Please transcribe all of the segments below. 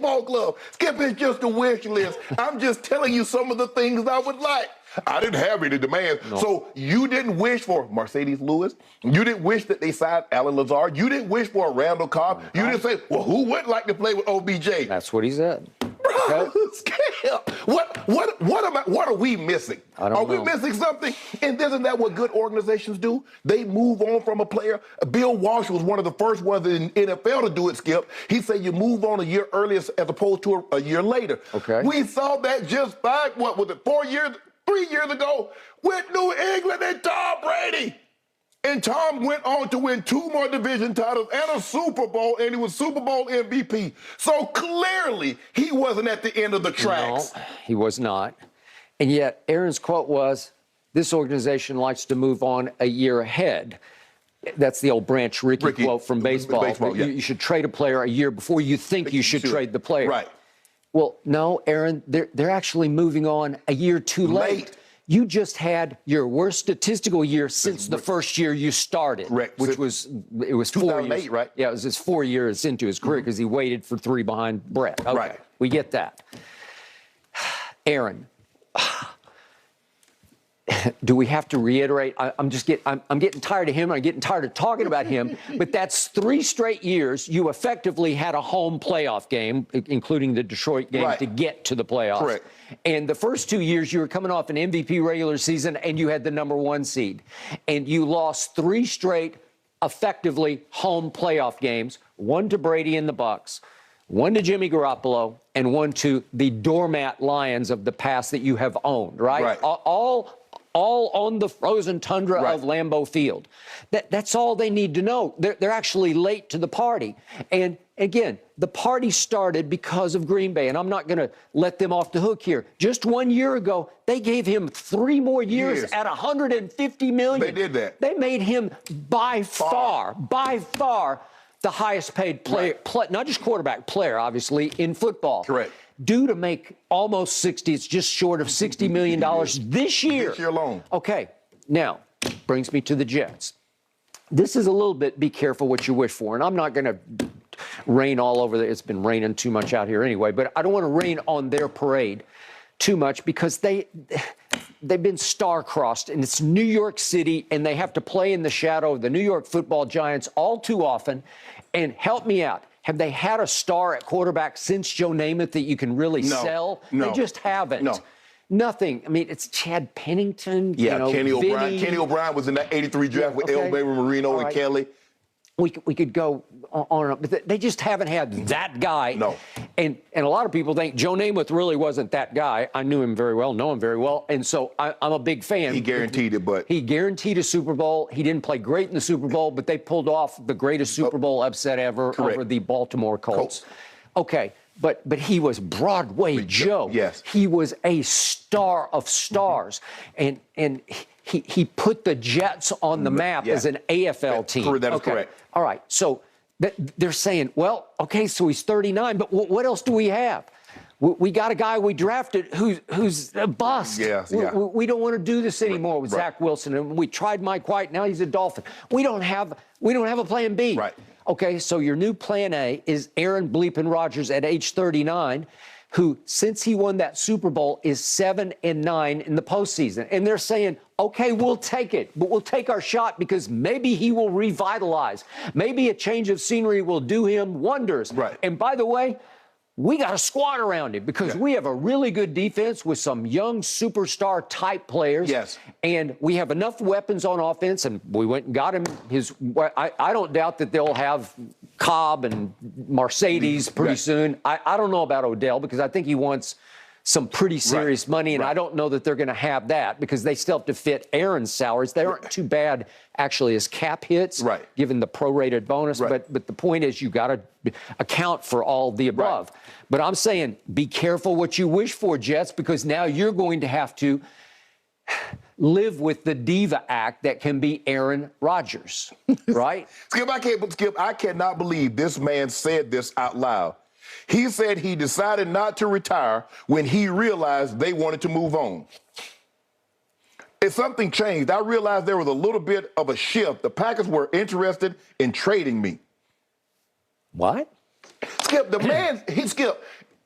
baseball glove. Skip, it's just a wish list. I'm just telling you some of the things I would like. I didn't have any demands. No. So you didn't wish for Mercedes Lewis. You didn't wish that they signed Alan Lazard. You didn't wish for a Randall Cobb. You didn't say, well, who would like to play with OBJ? That's what he said. Bro, Skip, what are we missing? Are we missing something? And isn't that what good organizations do? They move on from a player. Bill Walsh was one of the first ones in NFL to do it, Skip. He said you move on a year earlier as opposed to a year later. Okay. We saw that just 3 years ago with New England and Tom Brady. And Tom went on to win 2 more division titles and a Super Bowl, and he was Super Bowl MVP. So clearly, he wasn't at the end of the tracks. No, he was not. And yet, Aaron's quote was, this organization likes to move on a year ahead. That's the old Branch Rickey quote from baseball. Yeah. You should trade a player a year before you think you should trade the player. Right. Well, no, Aaron, they're actually moving on a year too late. You just had your worst statistical year since the first year you started. Correct. Which was 4 years. Right? Yeah, it was his 4 years into his career because he waited for 3 behind Brett. Okay, right. We get that. Aaron, do we have to reiterate? I'm getting tired of him. I'm getting tired of talking about him. But that's 3 straight years you effectively had a home playoff game, including the Detroit game, to get to the playoffs. Correct. And the first 2 years you were coming off an MVP regular season and you had the #1 seed. And you lost 3 straight effectively home playoff games, 1 to Brady and the Bucs, 1 to Jimmy Garoppolo, and 1 to the doormat Lions of the past that you have owned, right? All on the frozen tundra of Lambeau Field. That's all they need to know. They're actually late to the party. And again, the party started because of Green Bay, and I'm not going to let them off the hook here. Just 1 year ago, they gave him 3 more years at $150 million. They did that. They made him by far, the highest paid player, not just quarterback, player, obviously, in football. Correct. Due to make almost 60, it's just short of $60 million this year. This year alone. Okay, now, brings me to the Jets. This is a little bit, be careful what you wish for, and I'm not going to rain all over it's been raining too much out here anyway, but I don't want to rain on their parade too much because they've been star-crossed, and it's New York City, and they have to play in the shadow of the New York Football Giants all too often. And help me out. Have they had a star at quarterback since Joe Namath that you can really sell? No. They just haven't. No. Nothing. I mean, it's Chad Pennington. Yeah, Kenny O'Brien. Kenny O'Brien was in that 83 draft with Elbaby, Marino, and Kelly. We could go on, but they just haven't had that guy. No. And a lot of people think Joe Namath really wasn't that guy. I knew him very well, know him very well, and so I'm a big fan. He guaranteed it, but... He guaranteed a Super Bowl. He didn't play great in the Super Bowl, but they pulled off the greatest Super Bowl upset ever over the Baltimore Colts. Okay, but he was Broadway Joe. Yes. He was a star of stars, and he put the Jets on the map as an AFL team. That is correct. All right, so they're saying, well, okay, so he's 39, but what else do we have? We got a guy we drafted who's a bust. We don't want to do this anymore with Zach Wilson, and we tried Mike White. Now he's a Dolphin. We don't have a plan B. Right. Okay, so your new plan A is Aaron Bleepin Rodgers at age 39, who, since he won that Super Bowl, is 7-9 in the postseason. And they're saying, okay, we'll take it, but we'll take our shot because maybe he will revitalize. Maybe a change of scenery will do him wonders. Right. And by the way, we got a squad around him because we have a really good defense with some young superstar type players. Yes. And we have enough weapons on offense, and we went and got him I don't doubt that they'll have Cobb and Mercedes pretty soon. I don't know about Odell because I think he wants some pretty serious money, and I don't know that they're going to have that because they still have to fit Aaron's salaries. They aren't too bad, actually, as cap hits, given the prorated bonus. But the point is you got to account for all the above. But I'm saying be careful what you wish for, Jets, because now you're going to have to live with the diva act that can be Aaron Rodgers, right? Skip, I cannot believe this man said this out loud. He said he decided not to retire when he realized they wanted to move on. If something changed, I realized there was a little bit of a shift. The Packers were interested in trading me. What? Skip,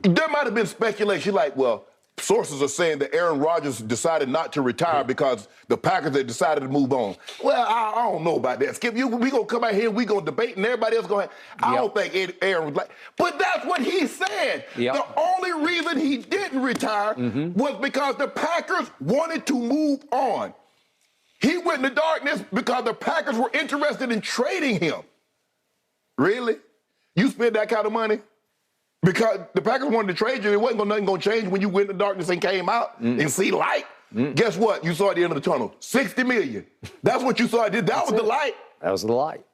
There might have been speculation like, well, sources are saying that Aaron Rodgers decided not to retire because the Packers had decided to move on. Well, I don't know about that. Skip, we going to come out here and we going to debate and everybody else going to... I don't think Aaron was like... But that's what he said. Yep. The only reason he didn't retire was because the Packers wanted to move on. He went in the darkness because the Packers were interested in trading him. Really? You spend that kind of money? Because the Packers wanted to trade you, it wasn't nothing going to change when you went in the darkness and came out and see light. Guess what? You saw at the end of the tunnel, $60 million. That's what you saw. That was the light. That was the light.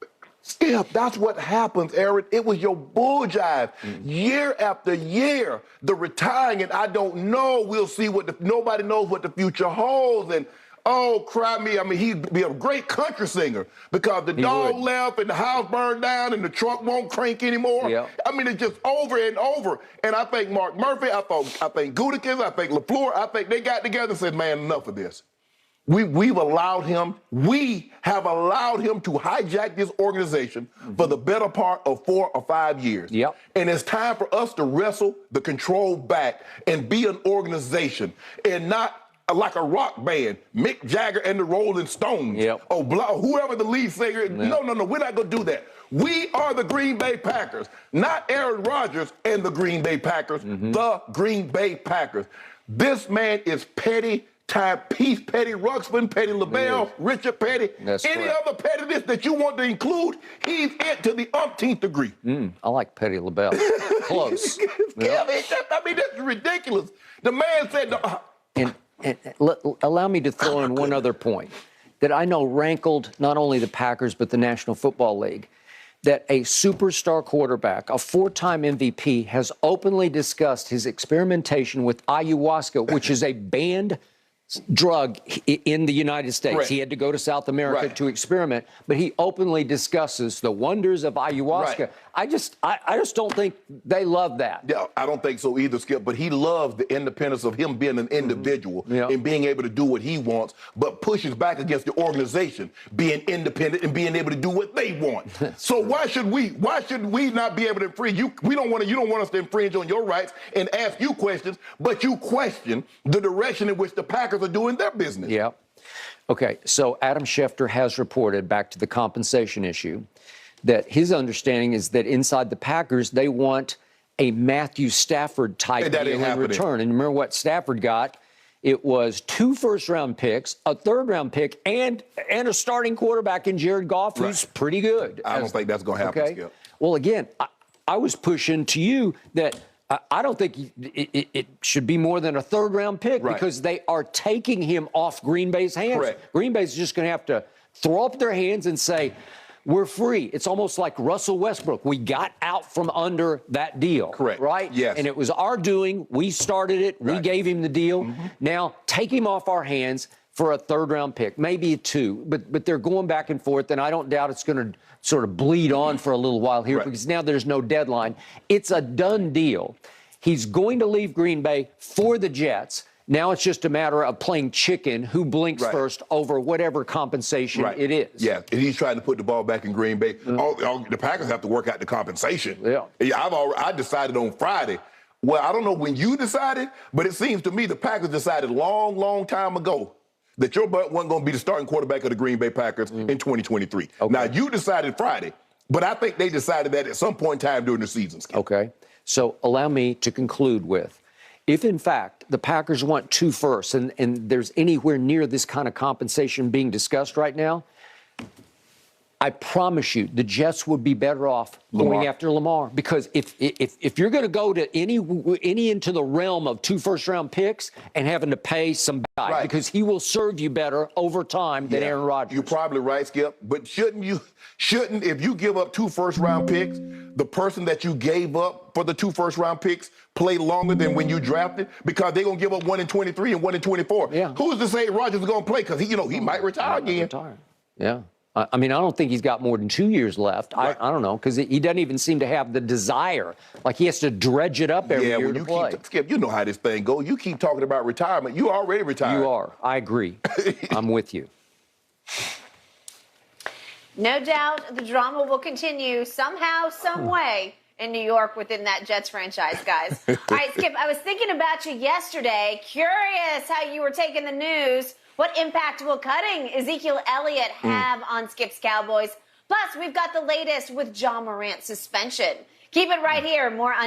Skip, that's what happens, Aaron. It was your bull jive. Year after year, the retiring, and I don't know. We'll see nobody knows what the future holds. And oh, cry me. I mean, he'd be a great country singer because the dog left and the house burned down and the truck won't crank anymore. Yep. I mean, it's just over and over. And I think Mark Murphy, I think Gudikins, I think LaFleur, I think they got together and said, man, enough of this. We have allowed him to hijack this organization for the better part of 4 or 5 years. Yep. And it's time for us to wrestle the control back and be an organization and not like a rock band, Mick Jagger and the Rolling Stones, or whoever the lead singer. No, we're not going to do that. We are the Green Bay Packers, not Aaron Rodgers and the Green Bay Packers, the Green Bay Packers. This man is petty, Petty Ruxpin, Petty LaBelle, Richard Petty. That's any correct. other pettiness that you want to include, he's it to the umpteenth degree. I like Petty LaBelle. Close. I mean, that's ridiculous. The man said... And allow me to throw in one other point that I know rankled not only the Packers but the National Football League, that a superstar quarterback, a 4-time MVP, has openly discussed his experimentation with ayahuasca, which is a banned drug in the United States. Right. He had to go to South America to experiment, but he openly discusses the wonders of ayahuasca. Right. I just don't think they love that. Yeah, I don't think so either, Skip, but he loves the independence of him being an individual and being able to do what he wants, but pushes back against the organization being independent and being able to do what they want. So why should we not be able to infringe? You don't want us to infringe on your rights and ask you questions, but you question the direction in which the Packers are doing their business. Yeah. Okay, so Adam Schefter has reported, back to the compensation issue, that his understanding is that inside the Packers, they want a Matthew Stafford type deal in return. And remember what Stafford got? It was 2 first-round picks, a third-round pick, and a starting quarterback in Jared Goff, who's pretty good. I don't think that's going to happen, Skip. Well, again, I was pushing to you that I don't think it should be more than a third-round pick because they are taking him off Green Bay's hands. Correct. Green Bay's just going to have to throw up their hands and say, we're free. It's almost like Russell Westbrook. We got out from under that deal. Correct. Right? Yes. And it was our doing. We started it. We gave him the deal. Now, take him off our hands for a third-round pick, maybe a 2. But they're going back and forth, and I don't doubt it's going to sort of bleed on for a little while here because now there's no deadline. It's a done deal. He's going to leave Green Bay for the Jets. Now it's just a matter of playing chicken, who blinks first over whatever compensation it is. Yeah, and he's trying to put the ball back in Green Bay. The Packers have to work out the compensation. Yeah. I decided on Friday. Well, I don't know when you decided, but it seems to me the Packers decided long time ago that your butt wasn't going to be the starting quarterback of the Green Bay Packers in 2023. Okay. Now, you decided Friday, but I think they decided that at some point in time during the season. Skip. Okay. So allow me to conclude with, if in fact the Packers want 2 firsts and there's anywhere near this kind of compensation being discussed right now, I promise you the Jets would be better off going after Lamar. Because if you're going to go to any into the realm of 2 first-round picks and having to pay some guy, because he will serve you better over time than Aaron Rodgers. You're probably right, Skip. But shouldn't if you give up 2 first-round picks, the person that you gave up for the 2 first-round picks play longer than when you drafted? Because they're going to give up 1 in 23 and 1 in 24. Yeah. Who's to say Rodgers is going to play? Because he might retire again. Yeah. I mean, I don't think he's got more than 2 years left. I don't know, because he doesn't even seem to have the desire. Like he has to dredge it up every year to play. Skip, you know how this thing goes. You keep talking about retirement. You already retired. You are. I agree. I'm with you. No doubt the drama will continue somehow, some way in New York within that Jets franchise, guys. All right, Skip, I was thinking about you yesterday. Curious how you were taking the news. What impact will cutting Ezekiel Elliott have on Skip's Cowboys? Plus, we've got the latest with John Morant's suspension. Keep it right here. More on